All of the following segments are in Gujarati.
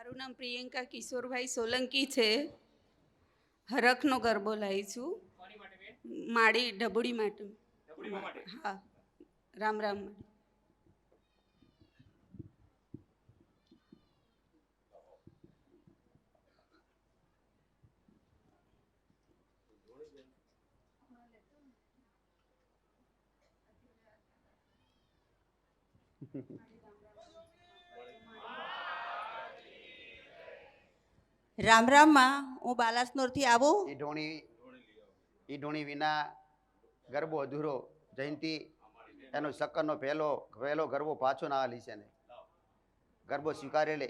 મારું નામ પ્રિયંકા કિશોરભાઈ સોલંકી છે. હરખનો ગરબો લાવી છું. માળી ઢબુડી માટે. હા, રામ રામ. રામ રામમાં હું બાલાસનોરથી આવું. ઈ ઢોણી વિના ગરબો અધૂરો. જયંતિ એનો સક્કરનો પહેલો ગરબો પાછો ના આલી છે ને ગરબો સ્વીકારેલે.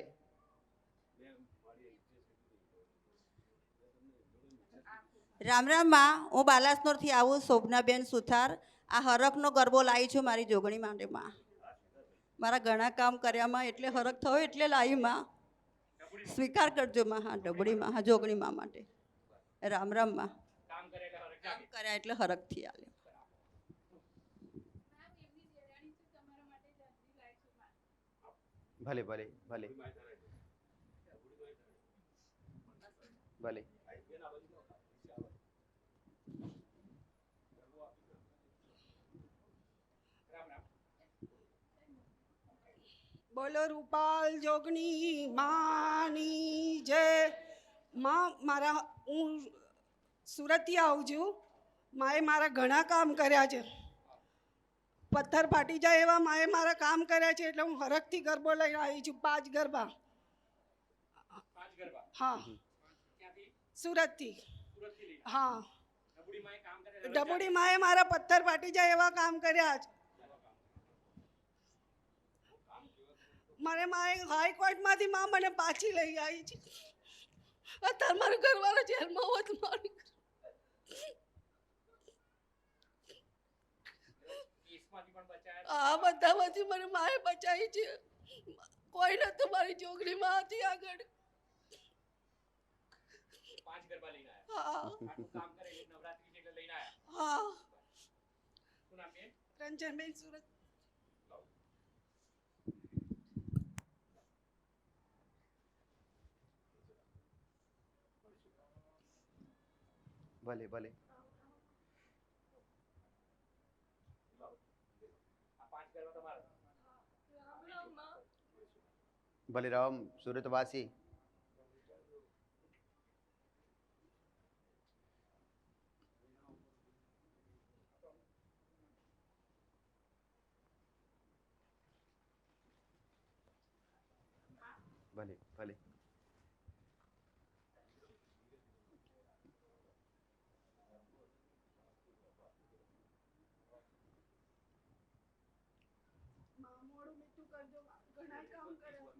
રામ રામમાં હું બાલાસનોરથી આવું શોભનાબેન સુથાર. આ હરખનો ગરબો લાવી છું મારી જોગણી માટેમાં. મારા ઘણા કામ કર્યામાં એટલે હરખ થયો એટલે લાવીમાં સ્વીકાર કરજો માં. હા, ઢબડીમાં. હા, જોગણીમાં માટે. રામ રામમાં કામ કર્યા એટલે હરખથી આલે. ભલે ભલે ભલે ભલે. બોલો રૂપાલ જોગણી માની જય. માં મારા હું સુરતથી આવું છું. માએ મારા ઘણા કામ કર્યા છે. પથ્થર ફાટી જાય એવા માએ મારા કામ કર્યા છે એટલે હું હરખથી ગરબો લઈને આવી છું. 5 ગરબા. હા, સુરતથી. હા, ડબુડી માએ મારા પથ્થર ફાટી જાય એવા કામ કર્યા છે. મને માએ હાઈકોર્ટમાંથી માં મને પાછી લઈ આવી છે. અત્યારે મારો ઘરવાળો જેલમાં હોત મારી. હા, બધામાંથી મને માએ બચાવી છે. કોઈ નતું મારી જોગણીમાં હતી આગળ. હા હા. રંજનબેન સુરત. ભલે ભલે. ભલે રામ સુરતવાસી. ભલે ભલે. ઘણા કામ કર્યા.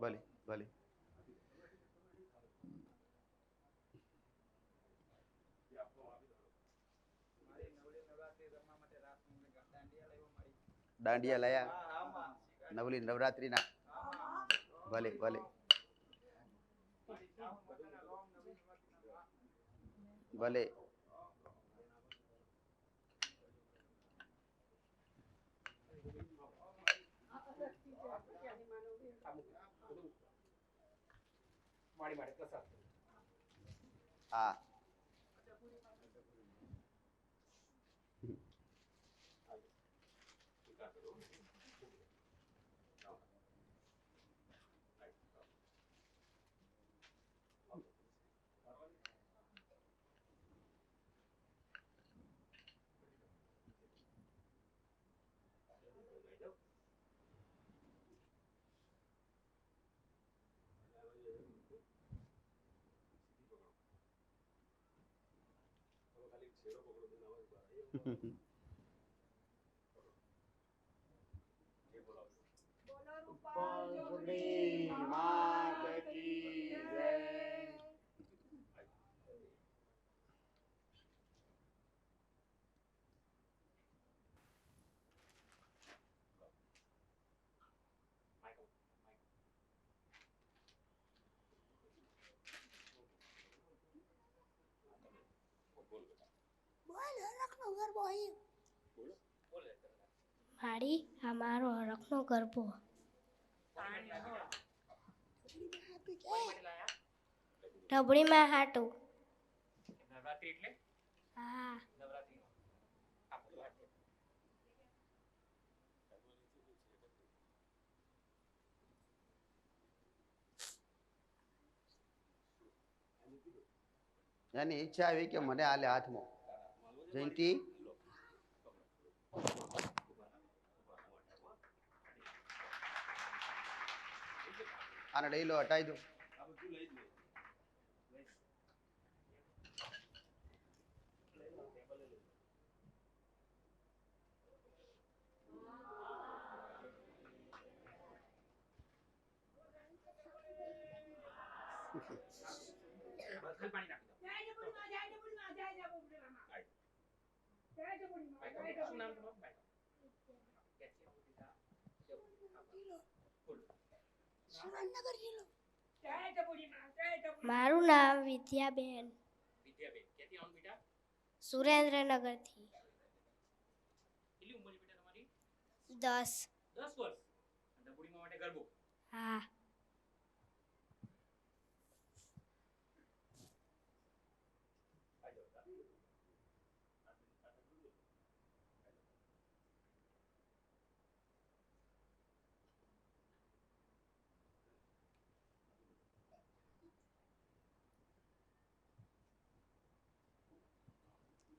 ભલે ભલે. દાંડિયા લાયા નવલી નવરાત્રીના. ભલે ભલે ભલે. હા. માડી આ મારો હરખનો ગરબો. ઢબડીમાં હાટું. હા. એની ઈચ્છા આવી કે મને આલે હાથમાં. જયંતિ આને લઈ લો, હટાઈ દો. મારું નામ વિદ્યાબેન. સુરેન્દ્રનગરથી. 10. હા.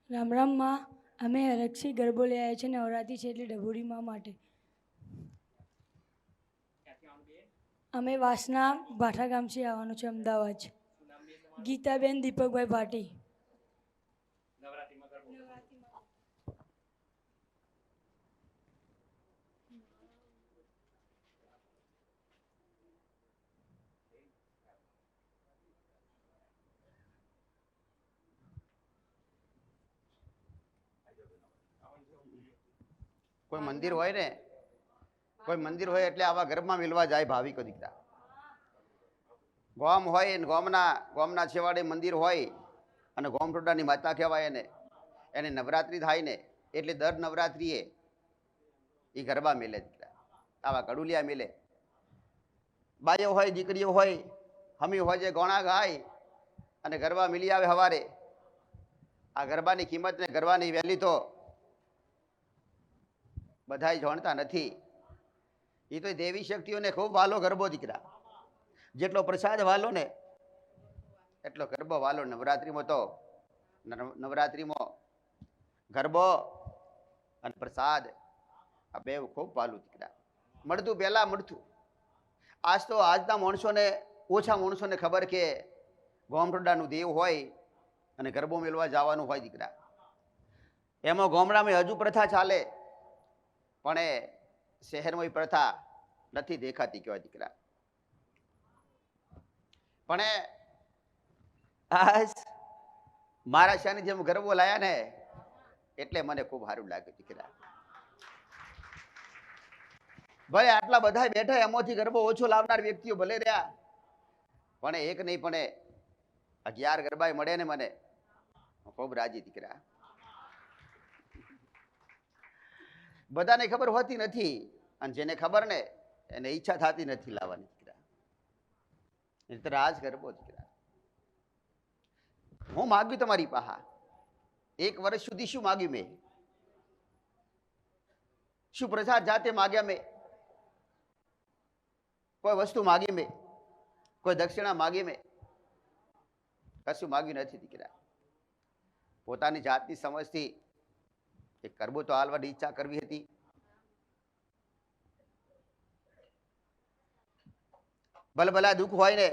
રામ રામ માં. અમે હરખથી ગરબો લઈ આવ્યા છે નવરાત્રિ છે એટલે ડભોડી માં માટે. અમે વાસના ભાઠા ગામથી આવવાનું છે, અમદાવાદ. ગીતાબેન દીપકભાઈ ભાટી. કોઈ મંદિર હોય ને, કોઈ મંદિર હોય એટલે આવા ગરબમાં મિલવા જાય ભાવિકો દીકરા. ગોમ હોય ને ગોમના છેવાડે મંદિર હોય અને ગોમટોડાની માતા કહેવાય એને નવરાત્રિ થાય ને એટલે દર નવરાત્રિએ એ ગરબા મેલે દીકરા. આવા કડુલિયા મેલે. બાયો હોય દીકરીઓ હોય હમી હોય જે ગોણા ગાય અને ગરબા મિલી આવે હવારે. આ ગરબાની કિંમત ને ગરબાની વેલી તો બધા જાણતા નથી. એ તો દેવી શક્તિઓને ખૂબ વાલો ગરબો દીકરા. જેટલો પ્રસાદ વાલો ને એટલો ગરબો વાલો. નવરાત્રિમાં તો નવરાત્રિમાં ગરબો અને પ્રસાદ આ બે ખૂબ વાલું દીકરા. મળતું પહેલાં મળતું. આજ તો આજના માણસોને ઓછા માણસોને ખબર કે ગોમટોડાનું દેવ હોય અને ગરબો મેળવા જવાનું હોય દીકરા. એમાં ગામડામાં હજુ પ્રથા ચાલે પણ એ શહેરમાં એ પ્રથા નથી દેખાતી કહેવાય દીકરા. પણ આજ મારા શાની જેમ ગરબો લાયા ને એટલે મને ખૂબ સારું લાગ્યું દીકરા. ભલે આટલા બધા બેઠા એમાંથી ગરબો ઓછો લાવનાર વ્યક્તિઓ ભલે રહ્યા પણ એક નહીં પણ 11 ગરબા મળે ને મને ખૂબ રાજી દીકરા. બધાને ખબર હોતી નથી અને જેને ખબર ને એને ઈચ્છા થતી નથી લાવવાની દીકરા. એટલે આજ ગરબો દીકરા. હું માગ્યું તમારી પાહા 1 વર્ષ સુધી શું માગ્યું મેં? શું પ્રસાદ જાતે માગ્યા મેં? કોઈ વસ્તુ માગી મેં? કોઈ દક્ષિણા માગી મેં? કશું માગ્યું નથી દીકરા. પોતાની જાતની સમજથી એક ગરબો તો હાલવાની ઈચ્છા કરવી હતી. ભલભલા દુઃખ હોય ને,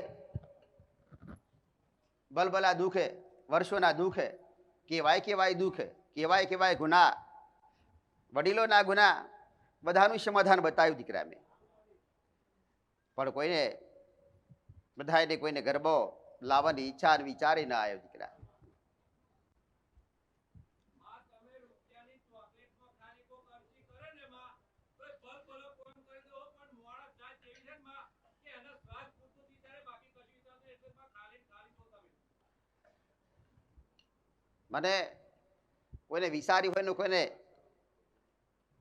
ભલભલા દુઃખે વર્ષોના દુઃખે કેવાય દુઃખ કેવાય ગુના, વડીલોના ગુના બધાનું સમાધાન બતાવ્યું દીકરા મેં. પણ કોઈને બધાને કોઈને ગરબો લાવવાની ઈચ્છા અને વિચારે ના આવ્યો દીકરા. મને કોઈને વિચારી હોય ને કોઈને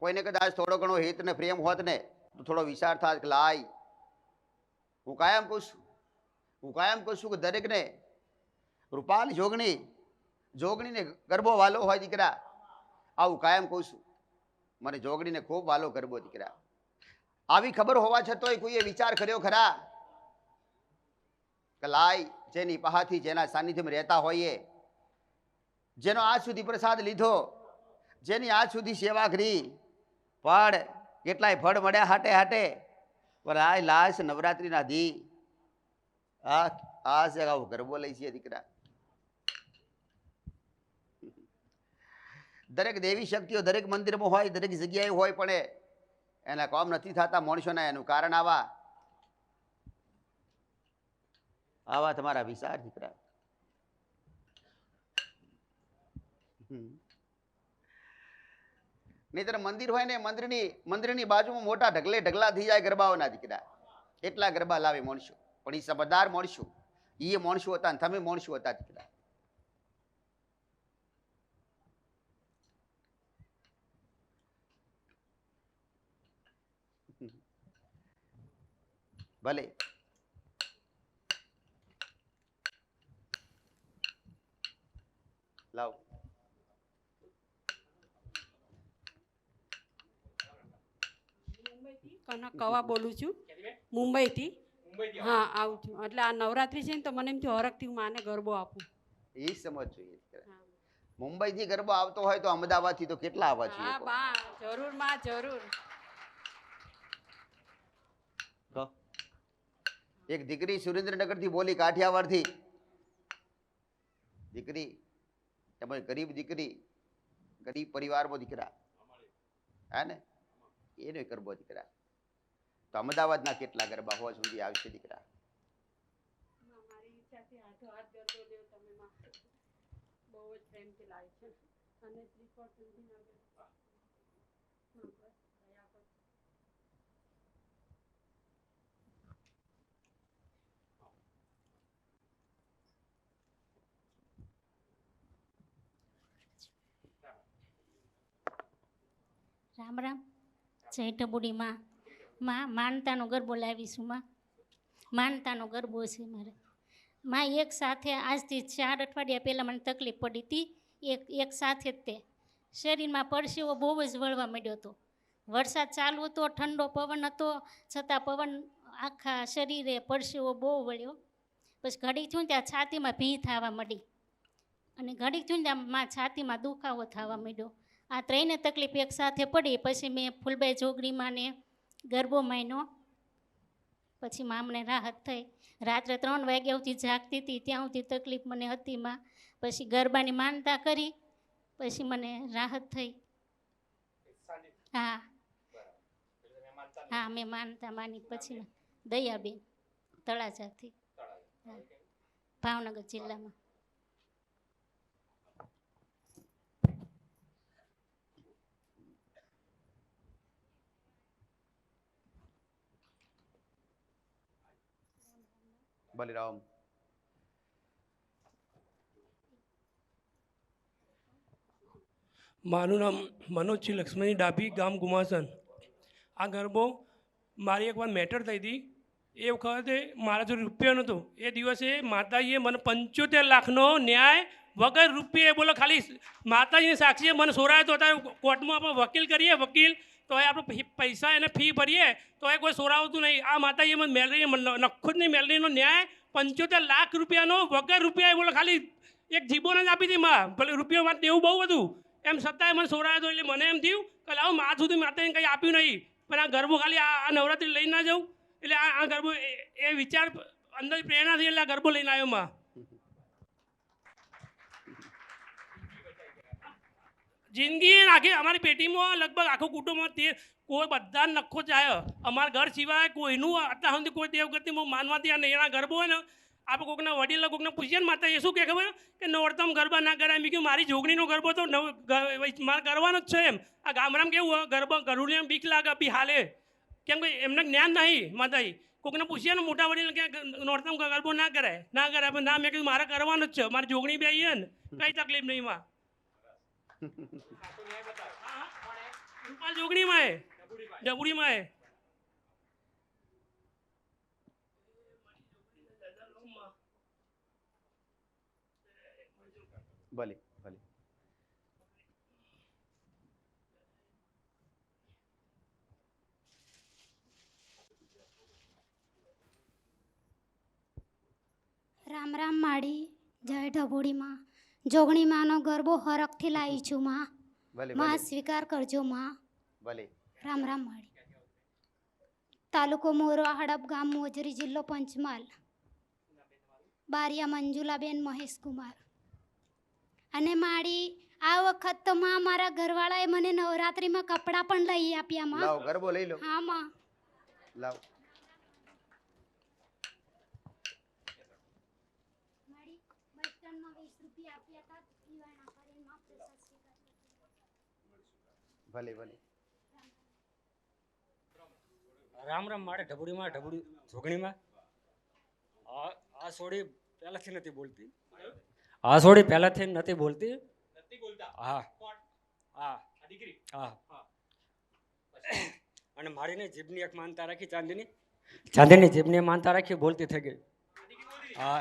કોઈને કદાચ થોડો ઘણો હિત ને પ્રેમ હોત ને તો થોડો વિચાર થાય કે લાય હું કાયમ કહું છું કે દરેકને રૂપાલ જોગણીને ગરબો વાલો હોય દીકરા, આવું કાયમ કહું છું. મને જોગણીને ખૂબ વાલો ગરબો દીકરા. આવી ખબર હોવા છતાંય કોઈએ વિચાર કર્યો ખરા કે લાય જેની પહાથી જેના સાનિધ્યમાં રહેતા હોઈએ, જેનો આજ સુધી પ્રસાદ લીધો, જેની આજ સુધી સેવા કરી, પણ કેટલાય ફળ મળ્યા હાટે હાટે, પણ આ લાશ નવરાત્રિના દી આ આવો ગરબો લઈ છીએ દીકરા. દરેક દેવી શક્તિઓ દરેક મંદિરમાં હોય, દરેક જગ્યાએ હોય, પણ એના કામ નથી થતા માણસોના. એનું કારણ આવા તમારા વિચાર દીકરા. નહીતર મંદિર હોય ને મંદિરની બાજુમાં મોટા ઢગલા થઈ જાય ગરબાઓના દીકરા. એટલા ગરબા લાવે માણસો, પણ એ સમજદાર માણસો, એ માણસો હતા ને તમે માણસો હતા દીકરા. ભલે લાવ કનક કવા બોલું છું, મુંબઈથી. હા, આવું છું. એટલે આ નવરાત્રિ છે ને તો મને એમ થયું હરખથી હું માને ગરબો આપું. એ સમજ જોઈએ. મુંબઈ થી ગરબો આવતો હોય તો અમદાવાદ થી તો કેટલા આવવા જોઈએ. હા બા, જરૂર માં જરૂર. એક દીકરી સુરેન્દ્રનગર થી બોલી, કાઠિયાવાડ થી દીકરી, એમાં ગરીબ દીકરી, ગરીબ પરિવારમાં દીકરા, હા ને, એનો ગરબો દીકરા. તો અમદાવાદના કેટલા ગરબા હોવા સુધી આવશે દીકરા. મારી ઈચ્છાથી હાથો હાથ ગરબો લ્યો તમે માં. બહુ જ પ્રેમથી લાવી છે અને શ્રીફળ સુધીના ગરબા. રામ રામ. જય ઢબુડી માં. માનતાનો ગરબો લાવીશું માં. માનતાનો ગરબો છે મારે માં. એક સાથે આજથી 4 અઠવાડિયા પહેલાં મને તકલીફ પડી હતી. એક સાથે જ તે શરીરમાં પરસેવો બહુ જ વળવા માંડ્યો હતો. વરસાદ ચાલુ હતો, ઠંડો પવન હતો, છતાં પવન આખા શરીરે પરસેવો બહુ વળ્યો. પછી ઘડીક થયું ત્યાં છાતીમાં ભી થવા માંડી અને ઘડીક થયું ત્યાં માં છાતીમાં દુખાવો થવા માંડ્યો. આ ત્રણે તકલીફ એક સાથે પડી. પછી મેં ફૂલબાઈ જોગણીમાંને ગરબો માન્યો. પછી માં અમને રાહત થઈ. રાત્રે 3 વાગ્યા સુધી જાગતી હતી, ત્યાં સુધી તકલીફ મને હતી માં. પછી ગરબાની માનતા કરી, પછી મને રાહત થઈ. હા મેં માનતા માની. પછી દયાબેન તળાજાથી, ભાવનગર જિલ્લામાં. બલિરામ. મારું નામ મનોજજી લક્ષ્મણજી ડાભી, ગામ ગુમાસન. આ ગરબો મારી એકવાર મેટર થઈ હતી. એ વખતે મારા જોડે રૂપિયો નહોતો. એ દિવસે માતાજીએ મને 75 લાખનો ન્યાય વગર રૂપિયે, બોલો ખાલી માતાજીની સાક્ષીએ મને સોરાયો. તો અત્યારે કોર્ટમાં આપણે વકીલ કરીએ, વકીલ તો એ આપણે પૈસા એને ફી ભરીએ તો એ કોઈ સોરાવતું નહીં. આ માતાજીએ મને મેલરી નખુદ નહીં મેલરીનો ન્યાય 75 લાખ રૂપિયાનો વગર રૂપિયા, બોલો ખાલી એક જીબોને જ આપી હતી માં. ભલે રૂપિયા માટે દેવું બહુ હતું, એમ છતાંય મને સોરાયો હતો. એટલે મને એમ થયું કે લાવો માં સુધી માતાજીને કંઈ આપ્યું નહીં, પણ આ ગરબો ખાલી આ નવરાત્રિ લઈ ના જાઉં. એટલે આ ગરબો એ વિચાર અંદર પ્રેરણાથી એટલે આ ગરબો લઈને આવ્યો માં. જિંદગી આખી અમારી પેટીમાં લગભગ આખું કુટુંબમાં કોઈ બધા નખો જાય. અમારા ઘર સિવાય કોઈનું અત્યાર સુધી કોઈ દેવગતિમાં માનવાથી આ નૈણા ગરબો હોય ને, આપણે કોઈકના વડીલ કોઈકને પૂછીએ ને માતા એ શું કહે ખબર કે નોરતમ ગરબા ના કરાય. મેં કહ્યું મારી જોગણીનો ગરબો તો મારે કરવાનો જ છે. એમ આ ગામડામાં કેવું હોય, ગરબા ગરુડિયા બીક લાગે બી હાલે, કેમ કે એમને જ્ઞાન નહીં. માતાજી કોઈકને પૂછીએ ને મોટા વડીલ કે નોરતમ ગરબો ના કરાય પણ ના, મેં કીધું મારે કરવાનો જ છે. મારી જોગણી બી આવી ને કંઈ તકલીફ નહીં માં. રૂપાલ જોગણીમાં એ ડબુડીમાં એ ભલે ભલે. રામ રામ માડી જય ઢબુડીમાં જોગણીમાંનો ગરબો હરખથી લાવી છું માં ભલે માં ભલે સ્વીકાર કરજો માં ભલે. રામ રામ માડી. તાલુકો મોરવા હડપ ગામ મોજરી જિલ્લો પંચમહાલ. બારિયા મંજુલાબેન મહેશકુમાર. અને માડી આ વખત તો માં મારા ઘરવાળાએ મને નવરાત્રિમાં કપડાં પણ લઈ આપ્યા માં. લાવ ગરબો લઈ લો. હા માં. લાવ. માડી બસ સ્ટેન્ડમાં 20 રૂપિયા આપ્યા હતા દીવાના કરીને માં પ્રસાદ સ્વીકાર કરજો. ભલે ભલે. રામ રામ મારે ઢબુડીમાં ઢબુડી જોગણીમાં આ સોડી પહેલાંથી નથી બોલતી. આ સોડી પહેલાંથી નથી બોલતી. હા હા હા. અને મારીને જીભની એક માનતા રાખી ચાંદીની જીભની માનતા રાખી બોલતી થઈ ગઈ. હા